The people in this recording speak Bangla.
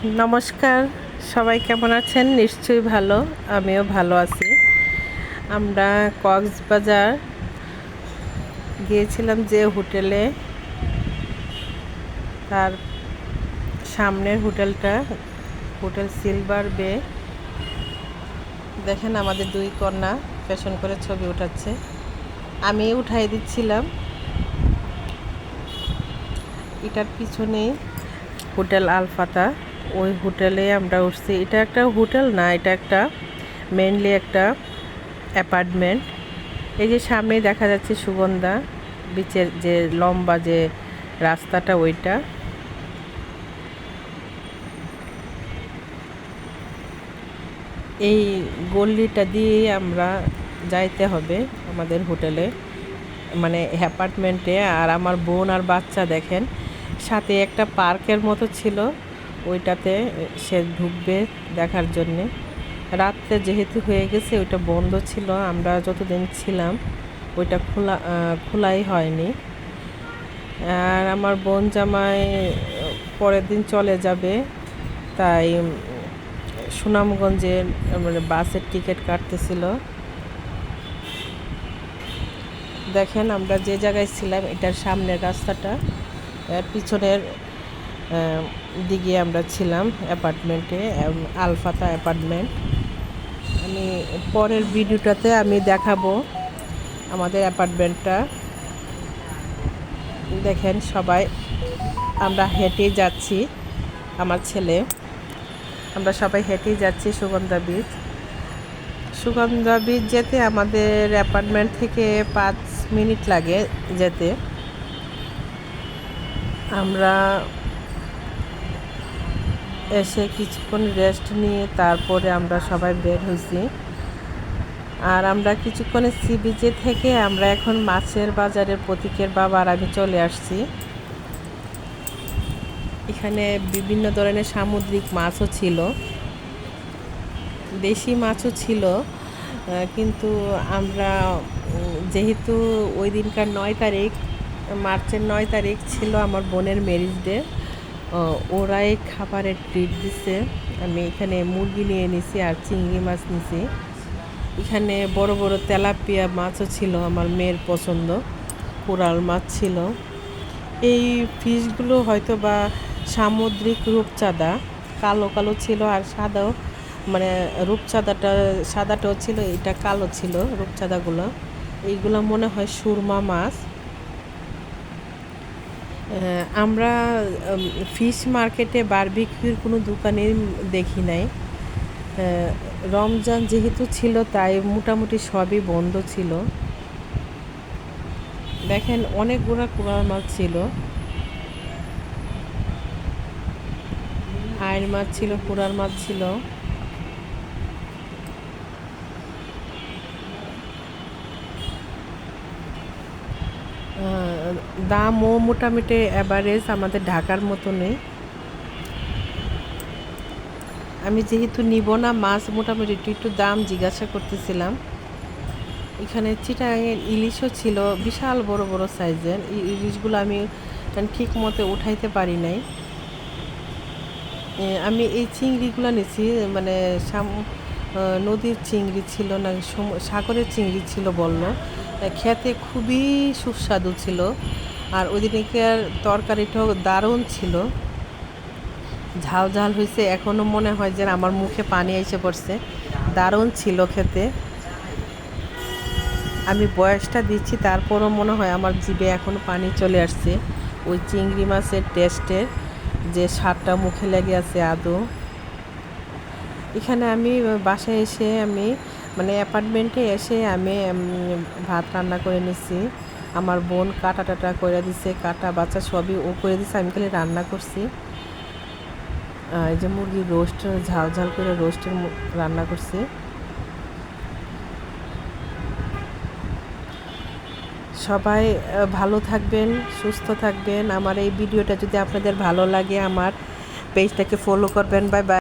নমস্কার, সবাই কেমন আছেন? নিশ্চয়ই ভালো, আমিও ভালো আছি। আমরা কক্সবাজার গিয়েছিলাম যে হোটেলে, তার সামনের হোটেলটা হোটেল সিলভার বে। দেখেন আমাদের দুই কন্যা ফ্যাশন করে ছবি উঠাচ্ছে, আমি উঠাই দিচ্ছিলাম। এটার পিছনেই হোটেল আলফাতা, ওই হোটেলে আমরা উঠছি। এটা একটা হোটেল না, এটা একটা মেনলি একটা অ্যাপার্টমেন্ট। এই যে সামনে দেখা যাচ্ছে সুগন্ধা বিচের যে লম্বা যে রাস্তাটা, ওইটা। এই গল্লিটা দিয়ে আমরা যাইতে হবে আমাদের হোটেলে, মানে অ্যাপার্টমেন্টে। আর আমার বোন আর বাচ্চা দেখেন, সাথে একটা পার্কের মতো ছিল, ওইটাতে সে ঢুকবে দেখার জন্যে। রাত্রে যেহেতু হয়ে গেছে, ওইটা বন্ধ ছিল, আমরা যতদিন ছিলাম ওইটা খোলাই হয়নি। আর আমার বোন জামাই পরের দিন চলে যাবে, তাই সুনামগঞ্জে মানে বাসের টিকিট কাটতেছিল। দেখেন আমরা যে জায়গায় ছিলাম, এটার সামনের রাস্তাটা, পিছনের দিকে আমরা ছিলাম অ্যাপার্টমেন্টে, আলফাতা অ্যাপার্টমেন্ট। আমি পরের ভিডিওটাতে আমি দেখাবো আমাদের অ্যাপার্টমেন্টটা। দেখেন সবাই আমরা হেঁটেই যাচ্ছি, আমার ছেলে, আমরা সবাই হেঁটেই যাচ্ছি সুগন্ধা বিচ। সুগন্ধা বিচ যেতে আমাদের অ্যাপার্টমেন্ট থেকে 5 মিনিট লাগে যেতে। আমরা এসে কিছুক্ষণ রেস্ট নিয়ে তারপরে আমরা সবাই বের হয়েছি। আর আমরা কিছুক্ষণে সি বিচে থেকে আমরা এখন মাছের বাজারের প্রতীকের বাবার আমি চলে আসছি। এখানে বিভিন্ন ধরনের সামুদ্রিক মাছও ছিল, দেশি মাছও ছিল। কিন্তু আমরা যেহেতু ওই দিনকার 9 তারিখ, মার্চের 9 তারিখ ছিল আমার বোনের ম্যারেজ ডে, ওরাই খাবারের ট্রিট দিছে। আমি এখানে মুরগি নিয়ে নিছি আর চিংড়ি মাছ নিছি। এখানে বড় বড় তেলাপিয়া মাছও ছিল, আমার মেয়ের পছন্দ, কোরাল মাছ ছিল। এই ফিশগুলো হয়তো বা সামুদ্রিক রূপচাঁদা, কালো কালো ছিল, আর সাদাও, মানে সাদাটাও ছিল, এটা কালো ছিল রূপচাঁদাগুলো। এইগুলো মনে হয় সুরমা মাছ। আমরা ফিশ মার্কেটে বারবিকিউর কোনো দোকানে দেখি নাই। রমজান যেহেতু ছিল, তাই মোটামুটি সবই বন্ধ ছিল। দেখেন অনেকগুলো কোরাল মাছ ছিল, আয়ের মাছ ছিল, কোরাল মাছ ছিল। দামও মোটামুটি অ্যাভারেজ আমাদের ঢাকার মতো নেই। আমি যেহেতু নিব না মাছ, মোটামুটি একটু দাম জিজ্ঞাসা করতেছিলাম। এখানে চিটাগাঙের ইলিশও ছিল, বিশাল বড় বড় সাইজের ইলিশগুলো আমি ঠিক মতো উঠাইতে পারি নাই। আমি এই চিংড়িগুলো নিছি, মানে নদীর চিংড়ি ছিল না, সাগরের চিংড়ি ছিল বলল। খেতে খুবই সুস্বাদু ছিল, আর ওই দিনকার তরকারিটাও দারুণ ছিল, ঝাল ঝাল হয়েছে। এখনও মনে হয় যে আমার মুখে পানি এসে পড়ছে, দারুণ ছিল খেতে। আমি বয়সটা দিচ্ছি, তারপরও মনে হয় আমার জিভে এখনও পানি চলে আসছে ওই চিংড়ি মাছের টেস্টের, যে স্বাদটা মুখে লেগে আছে আদৌ। এখানে আমি বাসায় এসে আমি মানে অ্যাপার্টমেন্টে এসে আমি ভাত রান্না করে নিছি। আমার বোন কাটা টাটা করে দিছে, কাটা বাচ্চা সবই ও করে দিছে, আমি খালি রান্না করছি। এই যে মুরগির রোস্ট, ঝাল ঝাল করে রোস্টের রান্না করছি। সবাই ভালো থাকবেন, সুস্থ থাকবেন। আমার এই ভিডিওটা যদি আপনাদের ভালো লাগে, আমার পেজটাকে ফলো করবেন। Bye bye.